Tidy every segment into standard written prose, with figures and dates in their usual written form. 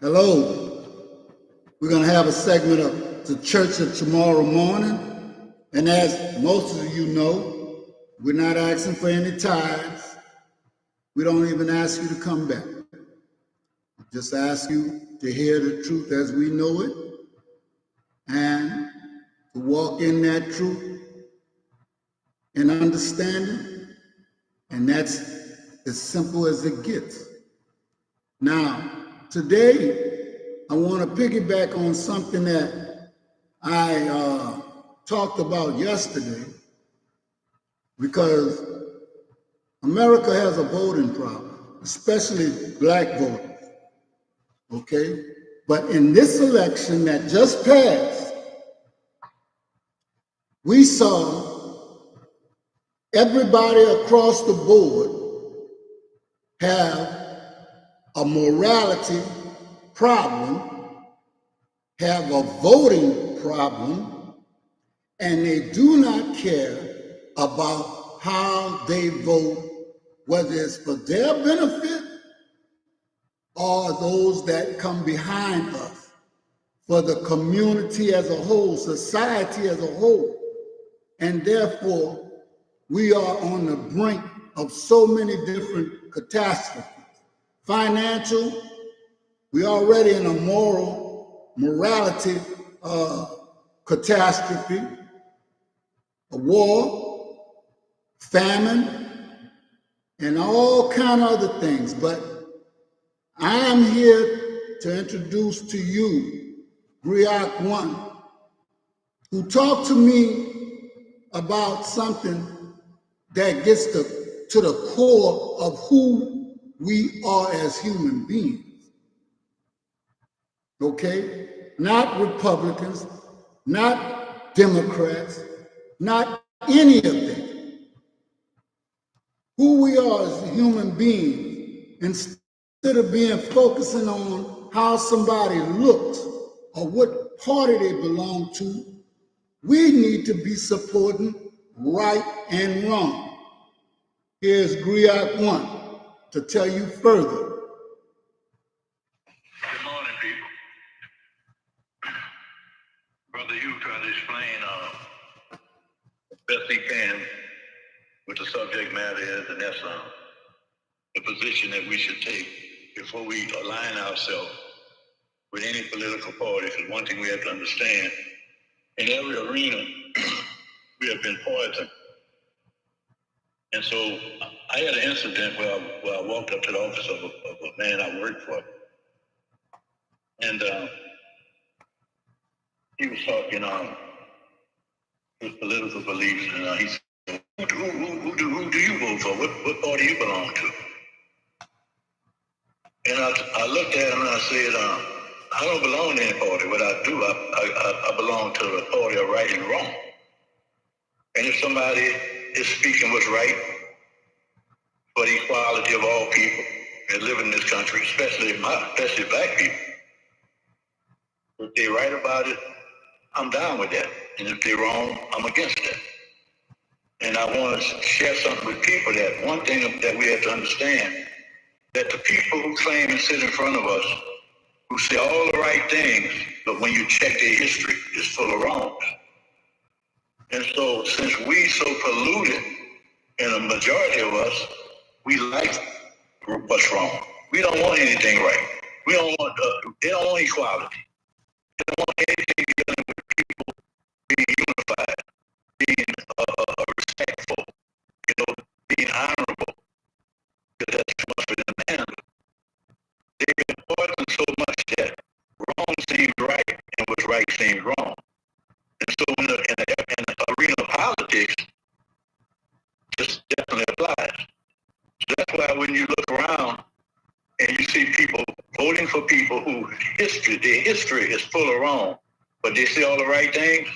Hello. We're going to have a segment of the church of tomorrow morning. And as most of you know, we're not asking for any tithes. We don't even ask you to come back. We just ask you to hear the truth as we know it and to walk in that truth and understanding. And that's as simple as it gets. Now, today, I want to piggyback on something that I talked about yesterday, because America has a voting problem, especially black voters, okay? But in this election that just passed, we saw everybody across the board have a morality problem, have a voting problem, and they do not care about how they vote, whether it's for their benefit or those that come behind us, for the community as a whole, society as a whole. And therefore, we are on the brink of so many different catastrophes. Financial, we're already in a morality catastrophe, a war, famine, and all kind of other things. But I'm here to introduce to you Griot One, who talked to me about something that gets to the core of who we are as human beings. Okay? Not Republicans, not Democrats, not any of them. Who we are as human beings, instead of being focusing on how somebody looks or what party they belong to, we need to be supporting right and wrong. Here's Griot One to tell you further. Good morning, people. Brother Hugh tried to explain best he can what the subject matter is, and that's the position that we should take before we align ourselves with any political party. Because one thing we have to understand, in every arena, we have been poisoned. And so I had an incident where I walked up to the office of a man I worked for, and he was talking his political beliefs, and he said, who do you vote for? What party you belong to? And I looked at him and I said, I don't belong to any party. What I do, I belong to the party of right and wrong. And if somebody is speaking what's right for the equality of all people that live in this country, especially black people, if they're right about it, I'm down with that. And if they're wrong, I'm against that. And I want to share something with people, that one thing that we have to understand, that the people who claim and sit in front of us, who say all the right things, but when you check their history, it's full of wrongs. And so since we so polluted, and a majority of us, we like what's wrong. We don't want anything right. We don't want, they don't want equality. They don't want anything dealing with people being unified, being respectful, being honorable, because that's too much for them to handle. They've been poisoned so much that wrong seems right and what's right seems wrong. And so in the arena of politics, this definitely applies. So that's why when you look around and you see people voting for people who their history is full of wrong, but they say all the right things,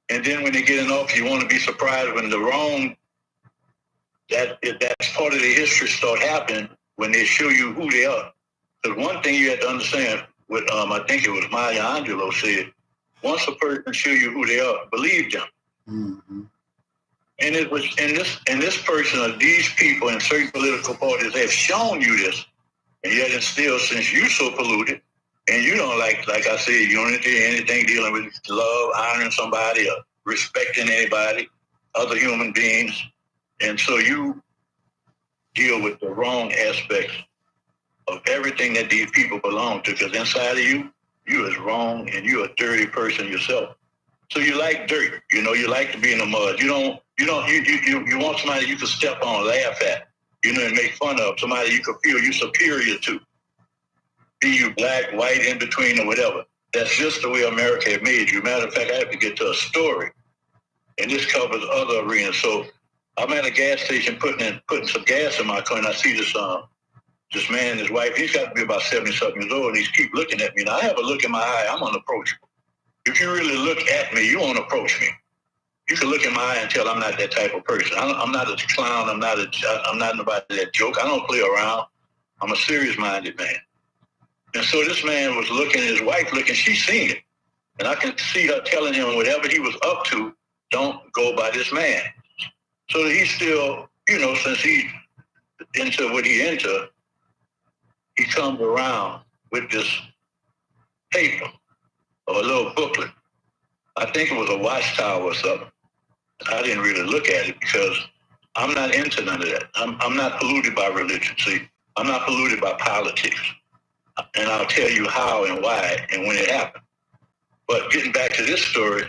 and then when they get in office, you want to be surprised when the wrong, that's part of the history start happening when they show you who they are. Because one thing you have to understand, what I think it was Maya Angelou said, once a person show you who they are, believe them. Mm-hmm. And it was, and this person or these people in certain political parties have shown you this, And yet and still, since you so polluted, and you don't like I said, unity, anything dealing with love, honoring somebody, or respecting anybody, other human beings, and so you deal with the wrong aspects of everything that these people belong to, because inside of you, you is wrong and you're a dirty person yourself. So you like dirt, you like to be in the mud. You want somebody you can step on, laugh at, and make fun of, somebody you can feel you superior to. Be you black, white, in between, or whatever. That's just the way America had made you. Matter of fact, I have to get to a story, and this covers other arenas. So I'm at a gas station putting some gas in my car, and I see this man and his wife. He's got to be about 70-something years old, and he keep looking at me. Now I have a look in my eye. I'm unapproachable. If you really look at me, you won't approach me. You can look in my eye and tell I'm not that type of person. I'm not a clown. I'm not nobody that joke. I don't play around. I'm a serious-minded man. And so this man was looking, his wife looking, she seen it. And I can see her telling him whatever he was up to, don't go by this man. So he still, since he's into what he into, he comes around with this paper or a little booklet. I think it was a watchtower or something. I didn't really look at it because I'm not into none of that. I'm not polluted by religion, see. I'm not polluted by politics. And I'll tell you how and why and when it happened. But getting back to this story,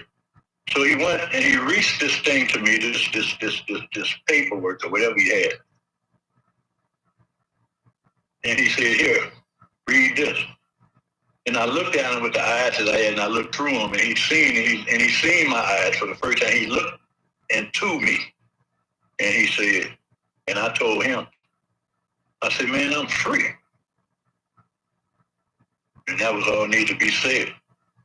so he went and he reached this thing to me, this paperwork or whatever he had. And he said, here, read this. And I looked at him with the eyes that I had, and I looked through them, and he seen my eyes for the first time. He looked into me, and he said, and I told him, I said, man, I'm free. And that was all needed to be said.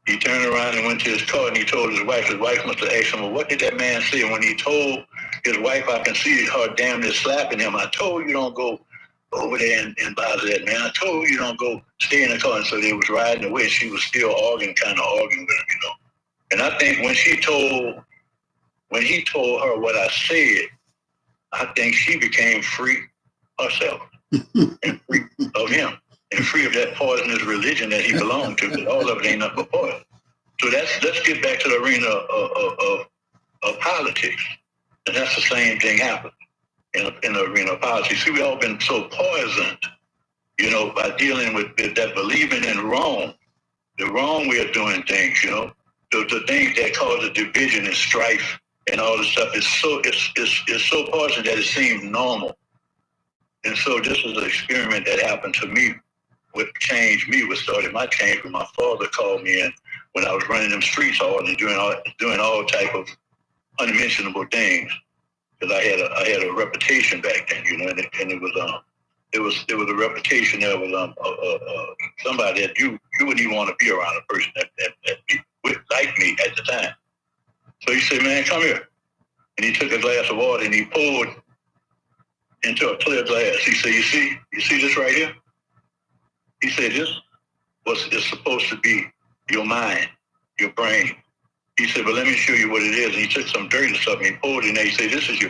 He turned around and went to his car, and he told his wife must have asked him, well, what did that man say? And when he told his wife, I can see her damn near slapping him. I told you don't go over there and bother that man. I told you don't go stay in the car. And so they was riding away. She was still arguing with him, And I think when he told her what I said, I think she became free herself and free of him. And free of that poisonous religion that he belonged to, because all of it ain't nothing but poison. So let's get back to the arena of politics. And that's the same thing happened in the arena of politics. See, we all been so poisoned, by dealing with that believing in wrong, the wrong way of doing things, the things that cause a division and strife and all this stuff is it's so poisoned that it seems normal. And so this was an experiment that happened to me. What changed me, what started my change, when my father called me in when I was running them streets hard and doing all type of unmentionable things, because I had a reputation back then, and it was a reputation that was somebody that you wouldn't even want to be around, a person that liked me at the time. So he said, man, come here, and he took a glass of water and he poured into a clear glass. He said, you see this right here? He said, this is supposed to be your mind, your brain. He said, but let me show you what it is. And he took some dirt or something, he poured it in there. He said, this is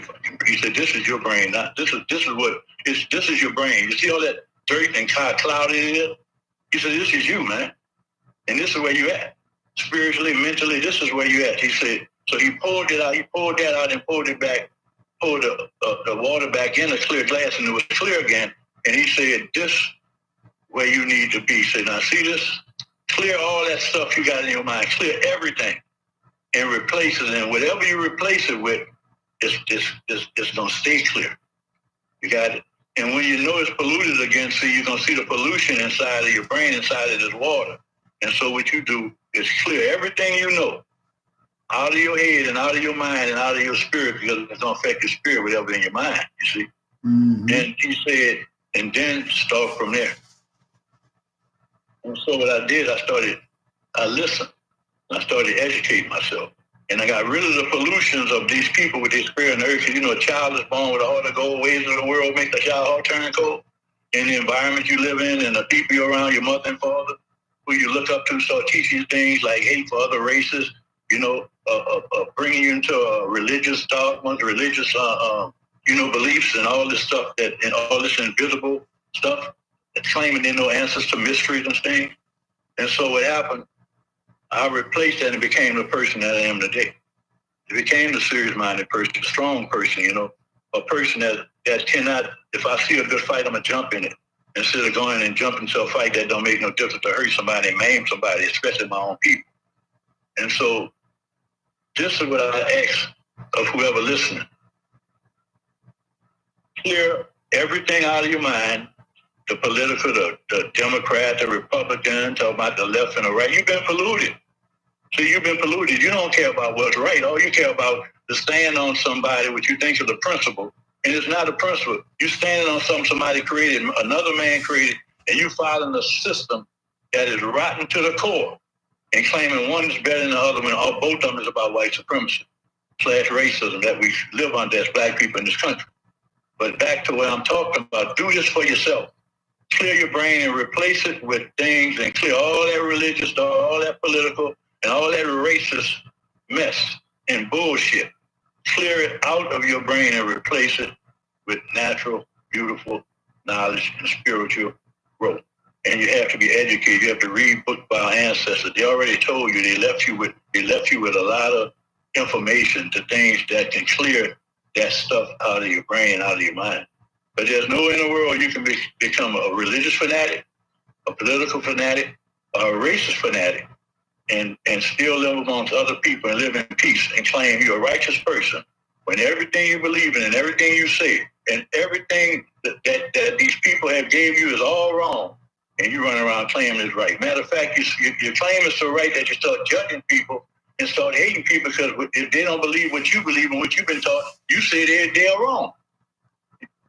your brain. Not, this is your brain. You see all that dirt and cloud it is? He said, this is you, man. And this is where you at. Spiritually, mentally, this is where you at. He said, so he poured it out. He poured that out and poured it back, poured the water back in a clear glass, and it was clear again. And he said, this where you need to be. Say, now see this? Clear all that stuff you got in your mind. Clear everything and replace it. And whatever you replace it with, it's going to stay clear. You got it? And when you know it's polluted again, see, you're going to see the pollution inside of your brain, inside of this water. And so what you do is clear everything you know out of your head and out of your mind and out of your spirit, because it's going to affect your spirit, whatever's in your mind, you see? Mm-hmm. And he said, and then start from there. And so what I did, I listened. I started educating myself. And I got rid of the pollutions of these people with their spirit and earth. A child is born with a heart of gold. Ways of the world make the child heart turn cold. In the environment you live in and the people you're around, your mother and father, who you look up to, start teaching you things like hate for other races, bringing you into religious dogmas, religious, beliefs and all this stuff and all this invisible stuff. claiming they know answers to mysteries and things. And so what happened, I replaced that and became the person that I am today. I became the serious-minded person, a strong person, a person that cannot, if I see a good fight, I'm going to jump in it. Instead of going and jumping into a fight that don't make no difference to hurt somebody and maim somebody, especially my own people. And so this is what I ask of whoever listening. Clear everything out of your mind, the political, the Democrat, the Republican, talk about the left and the right. You've been polluted. So you've been polluted. You don't care about what's right. All you care about is stand on somebody which you think is a principle. And it's not a principle. You're standing on something somebody created, another man created, and you following a system that is rotten to the core and claiming one is better than the other when all both of them is about white supremacy / racism that we live under as black people in this country. But back to what I'm talking about, do this for yourself. Clear your brain and replace it with things and clear all that religious stuff, all that political, and all that racist mess and bullshit. Clear it out of your brain and replace it with natural, beautiful knowledge and spiritual growth. And you have to be educated. You have to read books by our ancestors. They already told you. They left you with a lot of information to things that can clear that stuff out of your brain, out of your mind. But there's no way in the world you can become a religious fanatic, a political fanatic, or a racist fanatic, and still live amongst other people and live in peace and claim you're a righteous person when everything you believe in and everything you say and everything that these people have gave you is all wrong, and you run around claiming it's right. Matter of fact, your claim is so right that you start judging people and start hating people because if they don't believe what you believe and what you've been taught, you say they're wrong.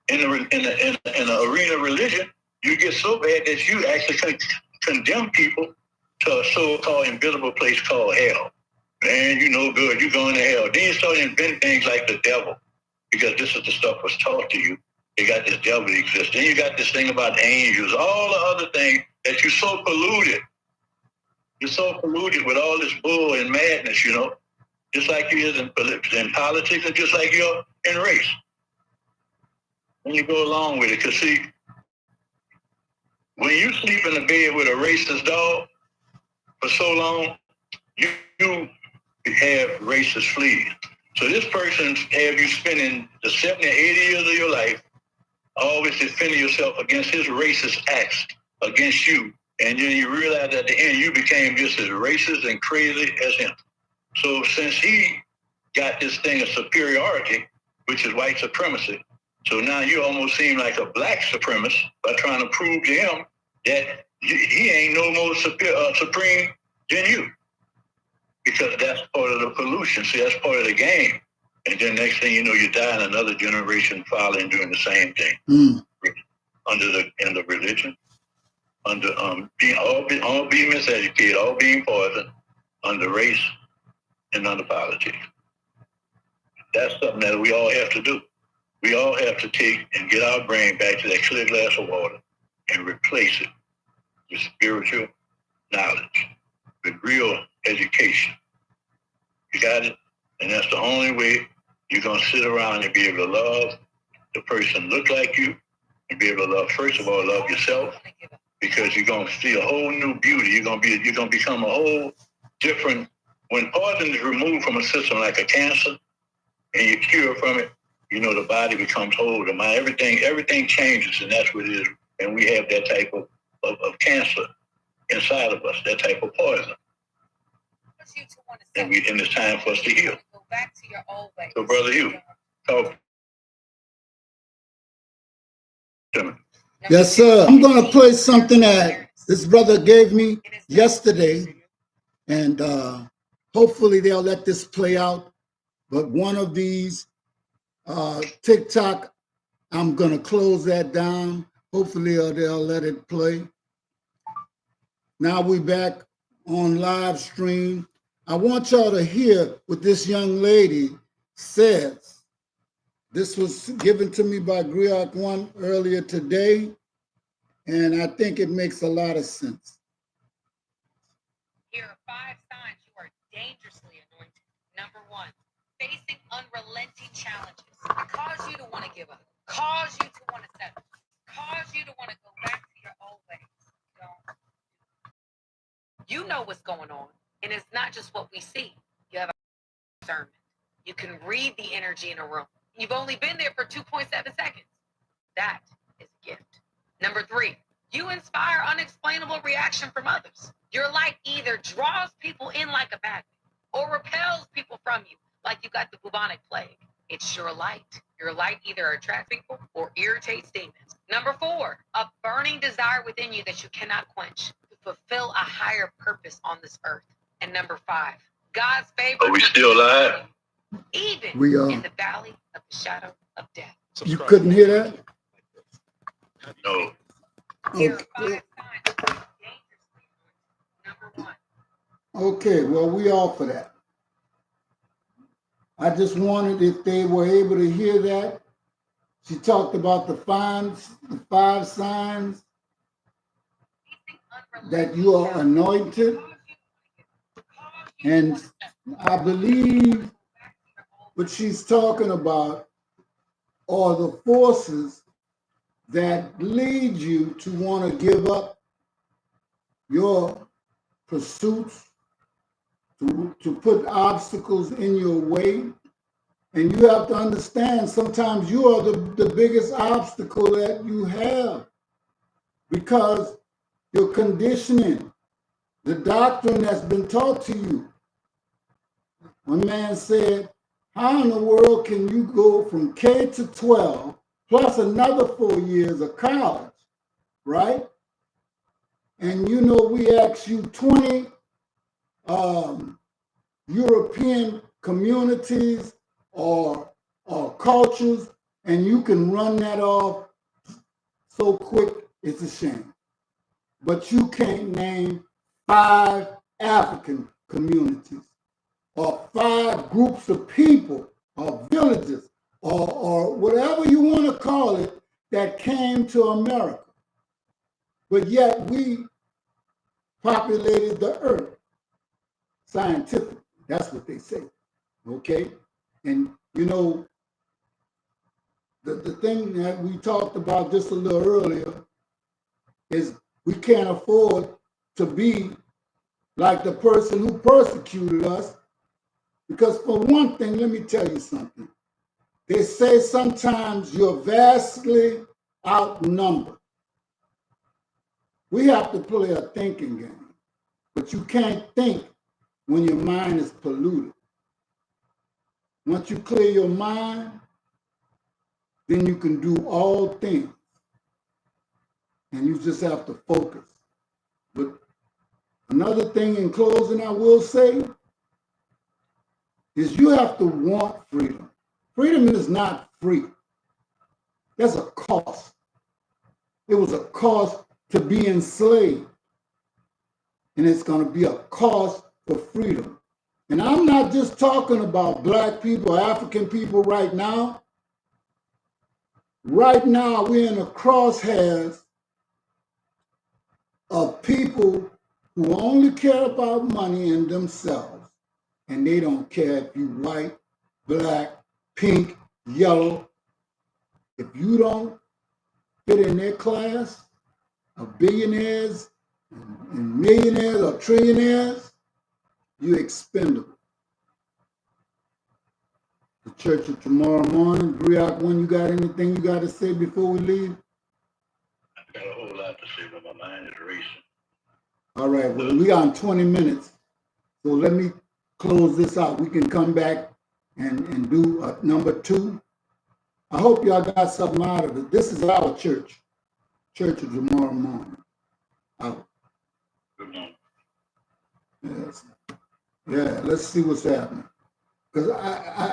In the arena of religion, you get so bad that you actually condemn people to a so-called invisible place called hell. Man, you know good, you're going to hell. Then you start inventing things like the devil, because this is the stuff was taught to you. You got this devil that exists. Then you got this thing about angels, all the other things that you're so polluted. You're so polluted with all this bull and madness, just like you is in politics and just like you're in race. When you go along with it, because see, when you sleep in the bed with a racist dog for so long, you have racist fleas. So this person have you spending the 70 or 80 years of your life always defending yourself against his racist acts against you. And then you realize at the end you became just as racist and crazy as him. So since he got this thing of superiority, which is white supremacy, so now you almost seem like a black supremacist by trying to prove to him that he ain't no more supreme than you. Because that's part of the pollution. See, that's part of the game. And then next thing you know, you die and another generation following doing the same thing. In the religion, under all being miseducated, all being poisoned, under race and under politics. That's something that we all have to do. We all have to take and get our brain back to that clear glass of water and replace it with spiritual knowledge, with real education. You got it? And that's the only way you're going to sit around and be able to love the person look like you and be able to love, first of all, love yourself, because you're going to see a whole new beauty. You're going to become a whole different. When poison is removed from a system like a cancer and you cure from it, the body becomes whole. The mind, everything changes, and that's what it is. And we have that type of cancer inside of us, that type of poison. And it's time for us to heal. Go back to your old ways. So, Brother Hugh, talk to me. Yes, sir. I'm going to play something that this brother gave me yesterday, and hopefully they'll let this play out. But one of these TikTok, I'm going to close that down. Hopefully they'll let it play. Now we back on live stream. I want y'all to hear what this young lady says. This was given to me by Griot One earlier today, and I think it makes a lot of sense. Here are 5 signs you are dangerously anointed. Number 1, facing unrelenting challenges cause you to want to give up, cause you to want to settle, cause you to want to go back to your You know what's going on. And it's not just what we see. You have discernment. You can read the energy in a room. You've only been there for 2.7 seconds. That is a gift. Number 3, you inspire unexplainable reaction from others. Your light either draws people in like a magnet or repels people from you like you got the bubonic plague. It's your light. Your light either attracts people or irritates demons. Number 4, a burning desire within you that you cannot quench to fulfill a higher purpose on this earth. And number 5, God's favor. Are we still live? Even We are. in the valley of the shadow of death. You couldn't hear that? No. There Okay. are 5 signs of being dangerously anointed. Number 1, Okay, well, we offer that. I just wanted if they were able to hear that. She talked about the 5 signs that you are anointed. And I believe what she's talking about are the forces that lead you to want to give up your pursuits, to put obstacles in your way. And you have to understand sometimes you are the biggest obstacle that you have because your conditioning, the doctrine that's been taught to you. One man said, how in the world can you go from K to 12 plus another 4 years of college, right? And you know, we asked you 20 European communities or cultures, and you can run that off so quick, it's a shame. But you can't name 5 African communities or 5 groups of people or villages or whatever you want to call it that came to America. But yet we populated the earth scientifically. That's what they say, okay? And you know, the thing that we talked about just a little earlier is we can't afford to be like the person who persecuted us, because for one thing, let me tell you something. They say sometimes you're vastly outnumbered. We have to play a thinking game, but you can't think when your mind is polluted. Once you clear your mind, then you can do all things. And you just have to focus. But another thing in closing I will say is you have to want freedom. Freedom is not free. There's a cost. It was a cost to be enslaved. And it's going to be a cost for freedom. And I'm not just talking about Black people, African people right now. Right now, we're in the crosshairs of people who only care about money and themselves. And they don't care if you white, black, pink, yellow. If you don't fit in their class of billionaires and millionaires or trillionaires, you're expendable. The church of tomorrow morning, Briac, when you got anything you got to say before we leave? I've got a whole lot to say, but my mind is racing. All right, well, we got 20 minutes. So let me close this out. We can come back and do number 2. I hope y'all got something out of it. This is our church. Church of tomorrow morning. Out. Good morning. Yes. Yeah, let's see what's happening. Because